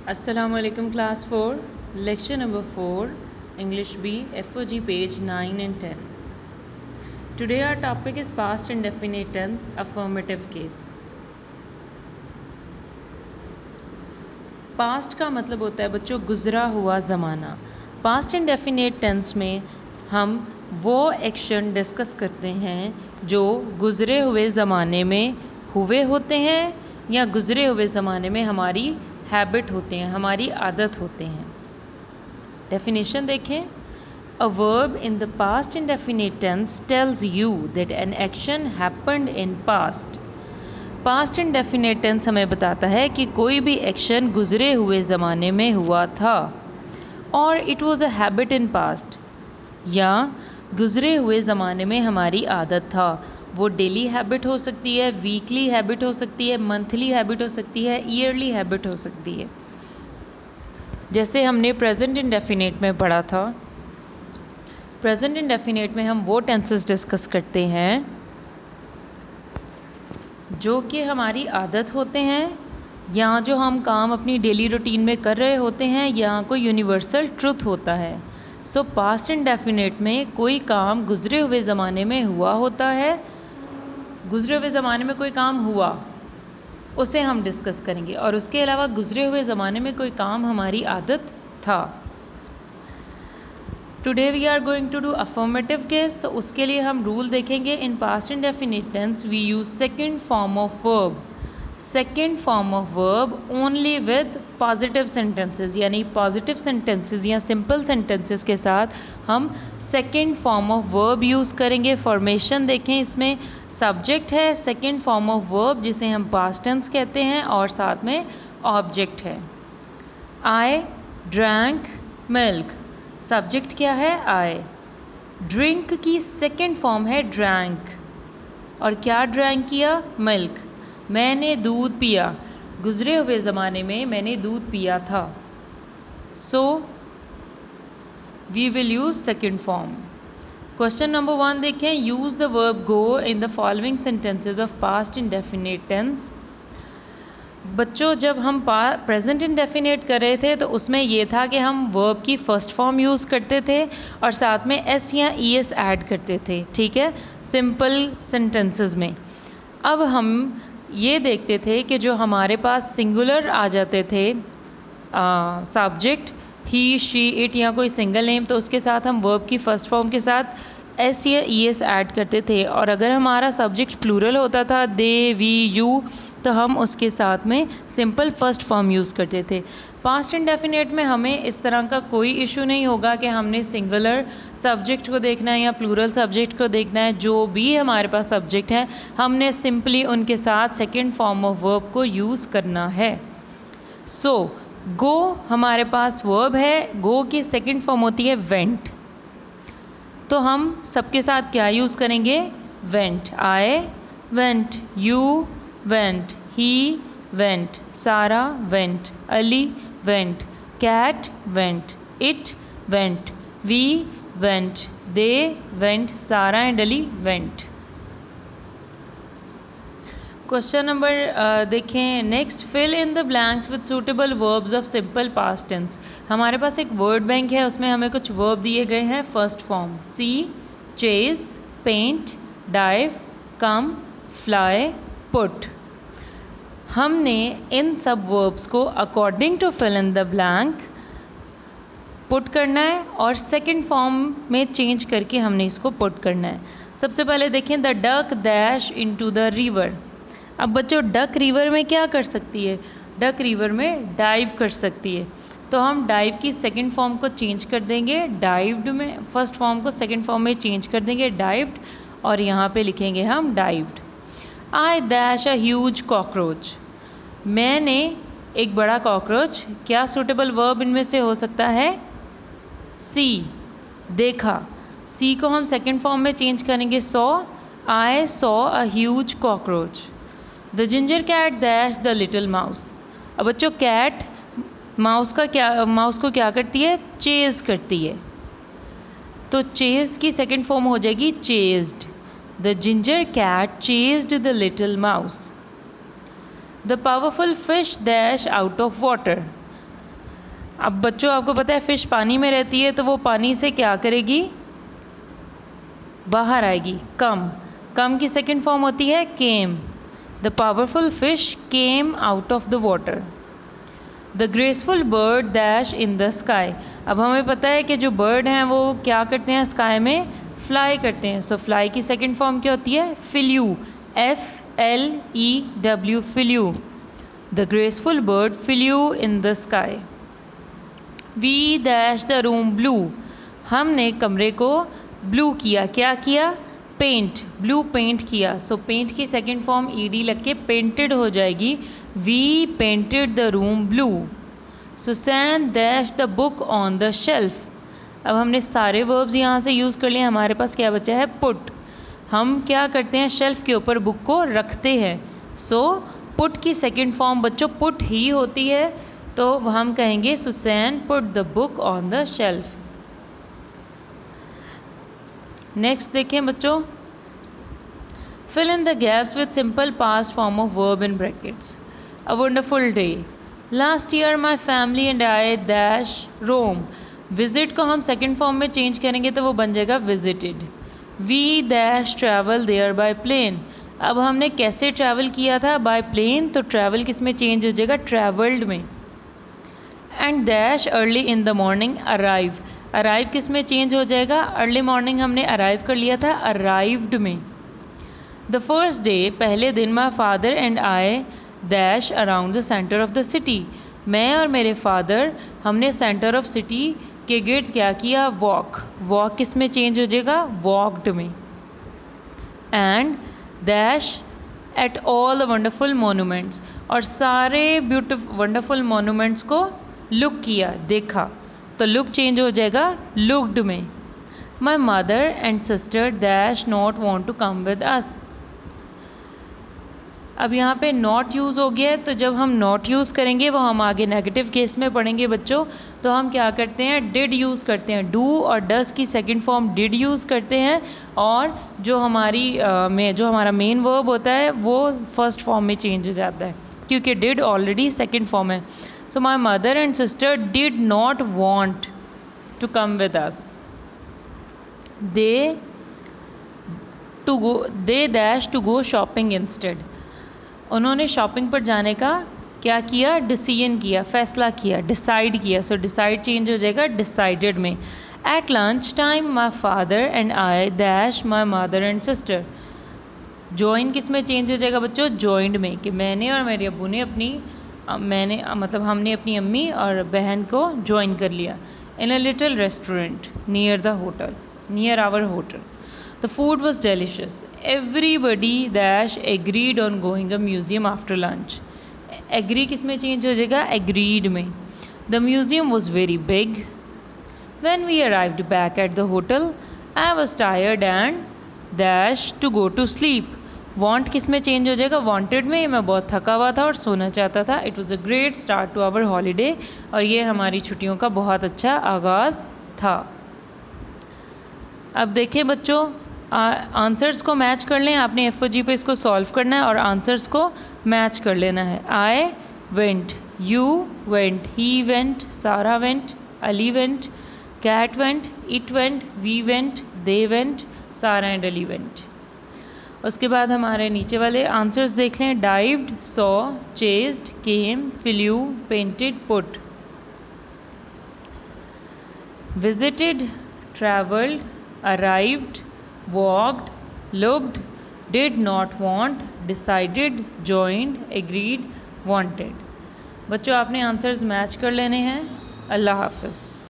Assalamualaikum class 4, lecture number 4, English B, FOG page 9 and 10. Today our topic is past indefinite tense, affirmative case. Past का मतलब होता है बच्चों गुज़रा हुआ ज़माना। पास्ट इंडेफिनेट टेंस में हम वो एक्शन डिस्कस करते हैं जो गुज़रे हुए ज़माने में हुए होते हैं या गुज़रे हुए ज़माने में हमारी हैबिट होते हैं, हमारी आदत होते हैं। डेफिनेशन देखें। A verb in the past indefinite tense tells you that an action happened in past. Past indefinite tense हमें बताता है कि कोई भी एक्शन गुज़रे हुए ज़माने में हुआ था और it was a habit in past, या गुज़रे हुए ज़माने में हमारी आदत था। वो डेली हैबिट हो सकती है, वीकली हैबिट हो सकती है, मंथली हैबिट हो सकती है, ईयरली हैबिट हो सकती है। जैसे हमने प्रेजेंट इंडेफिनेट में पढ़ा था। प्रेजेंट इंडेफिनेट में हम वो टेंसेस डिस्कस करते हैं जो कि हमारी आदत होते हैं, या जो हम काम अपनी डेली रूटीन में कर रहे होते हैं, या कोई यूनिवर्सल ट्रुथ होता है। सो पास्ट इंडेफिनेट में कोई काम गुज़रे हुए ज़माने में हुआ होता है, गुज़रे हुए ज़माने में कोई काम हुआ उसे हम डिस्कस करेंगे, और उसके अलावा गुज़रे हुए ज़माने में कोई काम हमारी आदत था। Today we are going to do affirmative case. तो उसके लिए हम रूल देखेंगे। In past indefinite tense we use second form of verb, second form of verb only with positive sentences, यानी पॉजिटिव सेंटेंसेस या सिंपल सेंटेंसेस के साथ हम second form of verb use करेंगे। फॉर्मेशन देखें, इसमें सब्जेक्ट है, सेकेंड फॉर्म ऑफ वर्ब जिसे हम पास्ट टेंस कहते हैं, और साथ में ऑब्जेक्ट है। आई ड्रैंक मिल्क, सब्जेक्ट क्या है? आई। ड्रिंक की सेकेंड फॉर्म है ड्रैंक, और क्या ड्रैंक किया? मिल्क। मैंने दूध पिया, गुज़रे हुए ज़माने में मैंने दूध पिया था। So we will use second form. Question number 1 देखें। Use the verb go in the following sentences of past indefinite tense. बच्चों, जब हम प्रेजेंट इंडेफिनेट कर रहे थे तो उसमें ये था कि हम वर्ब की फ़र्स्ट फॉर्म यूज़ करते थे और साथ में एस या ई एस ऐड करते थे, ठीक है, सिंपल सेंटेंसेस में। अब हम ये देखते थे कि जो हमारे पास सिंगुलर आ जाते थे सब्जेक्ट, ही शी इट या कोई सिंगल नेम, तो उसके साथ हम वर्ब की फ़र्स्ट फॉर्म के साथ एस या ई एस ऐड करते थे। और अगर हमारा सब्जेक्ट प्लूरल होता था, दे वी यू, तो हम उसके साथ में सिंपल फर्स्ट फॉर्म यूज़ करते थे। पास्ट इंडेफिनेट में हमें इस तरह का कोई इशू नहीं होगा कि हमने सिंगुलर सब्जेक्ट को देखना है या प्लूरल सब्जेक्ट को देखना है। जो भी हमारे पास सब्जेक्ट है हमने सिंपली उनके साथ सेकेंड फॉर्म ऑफ वर्ब को यूज़ करना है। सो गो हमारे पास वर्ब है, गो की सेकेंड फॉर्म होती है वेंट, तो हम सबके साथ क्या यूज़ करेंगे? Went. I went, you went, he went, Sara went, Ali went, cat went, it went, we went, they went, Sara and Ali went. Question number देखें next. Fill in the blanks with suitable verbs of simple past tense. हमारे पास एक word bank है, उसमें हमें कुछ verb दिए गए हैं। First form see, chase, paint, dive, come, fly, put. हमने इन सब वर्ब्स को according to fill in the blank put करना है और सेकंड फॉर्म में चेंज करके हमने इसको पुट करना है। सबसे पहले देखें, the duck dash into the river. अब बच्चों, डक रिवर में क्या कर सकती है? डक रिवर में डाइव कर सकती है, तो हम डाइव की सेकंड फॉर्म को चेंज कर देंगे, डाइव्ड में फर्स्ट फॉर्म को सेकंड फॉर्म में चेंज कर देंगे, डाइव्ड, और यहाँ पे लिखेंगे हम dived. I dash a huge cockroach, मैंने एक बड़ा कॉकरोच। क्या सूटेबल वर्ब इनमें से हो सकता है? सी, देखा। सी को हम सेकंड फॉर्म में चेंज करेंगे, saw. I saw a huge cockroach. The ginger cat dash the little mouse. अब बच्चों, कैट माउस को क्या करती है? चेज़ करती है, तो चेज़ की सेकंड फॉर्म हो जाएगी chased. The ginger cat chased the little mouse. The powerful fish dash out of water. अब बच्चों आपको पता है फ़िश पानी में रहती है तो वो पानी से क्या करेगी, बाहर आएगी। कम की सेकंड फॉर्म होती है came. The powerful fish came out of the water. The graceful bird dash in the sky. अब हमें पता है कि जो बर्ड हैं वो क्या करते हैं, स्काई में फ्लाई करते हैं। सो फ्लाई की सेकंड फॉर्म क्या होती है, flew. FLEW, flew. The graceful bird flew in the sky. We dash the room blue. हमने कमरे को ब्लू किया। क्या किया, पेंट। ब्लू पेंट किया। सो पेंट की सेकंड फॉर्म ED लग के पेंटेड हो जाएगी। We painted the room blue. Susan dash the book on the shelf. अब हमने सारे वर्ब्स यहाँ से यूज़ कर लिए। हमारे पास क्या बचा है, पुट। हम क्या करते हैं, शेल्फ के ऊपर बुक को रखते हैं। सो पुट की सेकंड फॉर्म बच्चों पुट ही होती है, तो हम कहेंगे Susan put the book on the shelf. Next देखें बच्चों, fill in the gaps with simple past form of verb in brackets. A wonderful day. Last year my family and I dash Rome. Visit को हम second form में change करेंगे तो वो बन जाएगा visited. We dash travel there by plane. अब हमने कैसे ट्रैवल किया था, बाय प्लेन, तो ट्रैवल किस में चेंज हो जाएगा, ट्रैवल्ड में। And dash early in the morning arrive. Arrive किस में चेंज हो जाएगा, अर्ली मॉर्निंग हमने अराइव कर लिया था, अराइव्ड में। द फर्स्ट डे, पहले दिन, माई father and I dash around the centre of the city. मैं और मेरे फादर हमने सेंटर ऑफ सिटी के गिर्द क्या किया, वॉक। वॉक किस में चेंज हो जाएगा, वॉकड में। And dash ate all the wonderful monuments. और सारे ब्यूटीफुल वंडरफुल मोनूमेंट्स को लुक किया, देखा, तो लुक चेंज हो जाएगा लुक्ड में। My mother and sister dash not want to come with us. अब यहाँ पे नॉट यूज़ हो गया है, तो जब हम नॉट यूज़ करेंगे वो हम आगे नेगेटिव केस में पढ़ेंगे बच्चों। तो हम क्या करते हैं, डिड यूज़ करते हैं। डू और डस की सेकंड फॉर्म डिड यूज़ करते हैं, और जो हमारा मेन वर्ब होता है वो फर्स्ट फॉर्म में चेंज हो जाता है, क्योंकि डिड ऑलरेडी सेकंड फॉर्म है। So my mother and sister did not want to come with us. They dash to go shopping instead. उन्होंने शॉपिंग पर जाने का क्या किया, डिसीजन किया, फैसला किया, डिसाइड किया। सो डिसाइड चेंज हो जाएगा डिसाइडेड में। At lunch time my father and I dash my mother and sister. Join किस में चेंज हो जाएगा बच्चों, जॉइंड में, कि मैंने और मेरे अब्बू ने हमने अपनी अम्मी और बहन को ज्वाइन कर लिया। In a little restaurant near the hotel, near our hotel. The food was delicious. Everybody dash agreed on going a museum after lunch. Agree किस में चेंज हो जाएगा, agreed में। The museum was very big. When we arrived back at the hotel, I was tired and dash to go to sleep. Want किस में change हो जाएगा, wanted में। मैं बहुत थका हुआ था और सोना चाहता था। It was a great start to our holiday. और ये हमारी छुट्टियों का बहुत अच्छा आगाज़ था। अब देखें बच्चों, आंसर्स को मैच कर लें। आपने FOG पे इसको सॉल्व करना है और आंसर्स को मैच कर लेना है। I went, you went, he went, Sara went, Ali went, cat went, it went, we went, they went, Sara and Ali went. उसके बाद हमारे नीचे वाले आंसर्स देख लें। Dived, saw, chased, came, flew, painted, put. Visited, travelled, arrived, walked, looked, did not want, decided, joined, agreed, wanted। बच्चों आपने answers match कर लेने हैं। अल्लाह हाफ़िज़।